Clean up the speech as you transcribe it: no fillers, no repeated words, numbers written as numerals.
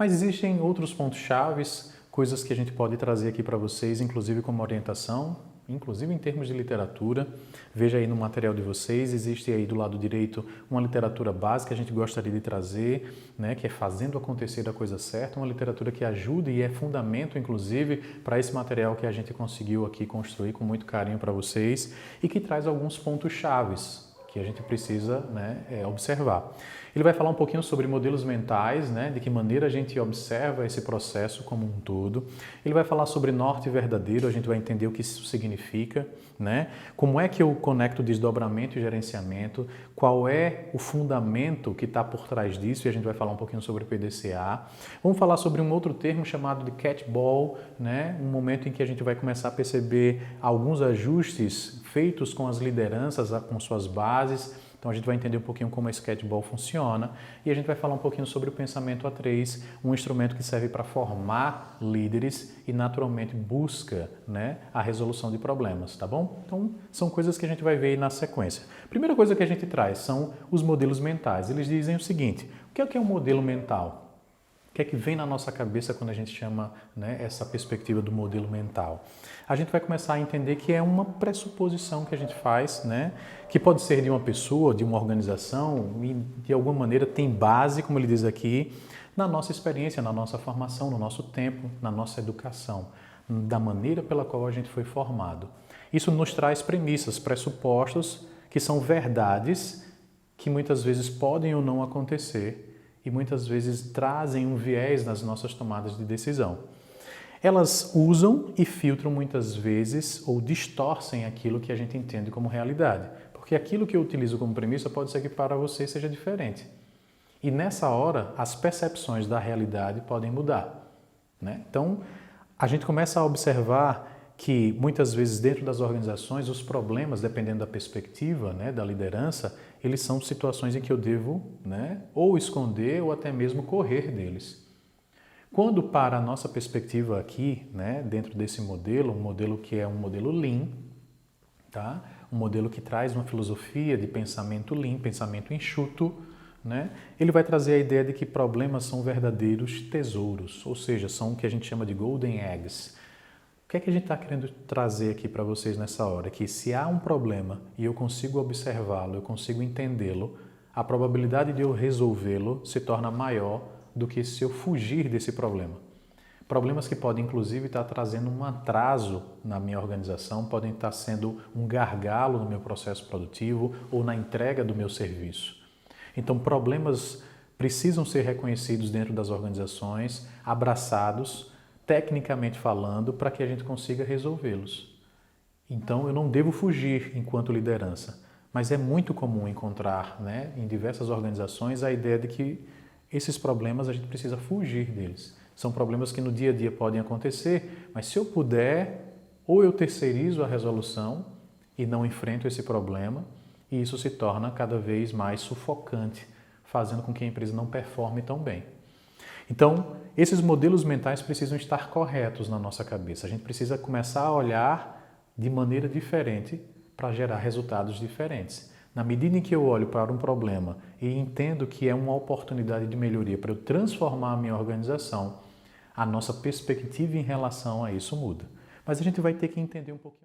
Mas existem outros pontos chaves, coisas que a gente pode trazer aqui para vocês, inclusive como orientação, inclusive em termos de literatura. Veja aí no material de vocês, existe aí do lado direito uma literatura básica que a gente gostaria de trazer, né, que é Fazendo Acontecer a Coisa Certa, uma literatura que ajuda e é fundamento, inclusive, para esse material que a gente conseguiu aqui construir com muito carinho para vocês e que traz alguns pontos chaves que a gente precisa, né, observar. Ele vai falar um pouquinho sobre modelos mentais, né, de que maneira a gente observa esse processo como um todo. Ele vai falar sobre norte verdadeiro, a gente vai entender o que isso significa, né, como é que eu conecto desdobramento e gerenciamento, qual é o fundamento que está por trás disso, e a gente vai falar um pouquinho sobre PDCA. Vamos falar sobre um outro termo chamado de catchball, né, um momento em que a gente vai começar a perceber alguns ajustes feitos com as lideranças, com suas bases. Então a gente vai entender um pouquinho como a Sketchball funciona e a gente vai falar um pouquinho sobre o pensamento A3, um instrumento que serve para formar líderes e naturalmente busca, né, a resolução de problemas, tá bom? Então são coisas que a gente vai ver aí na sequência. Primeira coisa que a gente traz são os modelos mentais. Eles dizem o seguinte: o que é um modelo mental? O que é que vem na nossa cabeça quando a gente chama, né, essa perspectiva do modelo mental? A gente vai começar a entender que é uma pressuposição que a gente faz, né, que pode ser de uma pessoa, de uma organização, e de alguma maneira tem base, como ele diz aqui, na nossa experiência, na nossa formação, no nosso tempo, na nossa educação, da maneira pela qual a gente foi formado. Isso nos traz premissas, pressupostos, que são verdades que muitas vezes podem ou não acontecer, e muitas vezes trazem um viés nas nossas tomadas de decisão. Elas usam e filtram muitas vezes ou distorcem aquilo que a gente entende como realidade, porque aquilo que eu utilizo como premissa pode ser que para você seja diferente. E nessa hora, as percepções da realidade podem mudar, né? Então, a gente começa a observar que muitas vezes dentro das organizações os problemas, dependendo da perspectiva, né, da liderança, eles são situações em que eu devo, né, ou esconder ou até mesmo correr deles. Quando para a nossa perspectiva aqui, né, dentro desse modelo, um modelo que é um modelo Lean, tá? Um modelo que traz uma filosofia de pensamento Lean, pensamento enxuto, né? Ele vai trazer a ideia de que problemas são verdadeiros tesouros, ou seja, são o que a gente chama de golden eggs. O que é que a gente está querendo trazer aqui para vocês nessa hora? Que se há um problema e eu consigo observá-lo, eu consigo entendê-lo, a probabilidade de eu resolvê-lo se torna maior do que se eu fugir desse problema. Problemas que podem, inclusive, estar trazendo um atraso na minha organização, podem estar sendo um gargalo no meu processo produtivo ou na entrega do meu serviço. Então, problemas precisam ser reconhecidos dentro das organizações, abraçados, tecnicamente falando, para que a gente consiga resolvê-los. Então, eu não devo fugir enquanto liderança, mas é muito comum encontrar, né, em diversas organizações a ideia de que esses problemas a gente precisa fugir deles. São problemas que no dia a dia podem acontecer, mas se eu puder, ou eu terceirizo a resolução e não enfrento esse problema, e isso se torna cada vez mais sufocante, fazendo com que a empresa não performe tão bem. Então, esses modelos mentais precisam estar corretos na nossa cabeça. A gente precisa começar a olhar de maneira diferente para gerar resultados diferentes. Na medida em que eu olho para um problema e entendo que é uma oportunidade de melhoria para eu transformar a minha organização, a nossa perspectiva em relação a isso muda. Mas a gente vai ter que entender um pouquinho.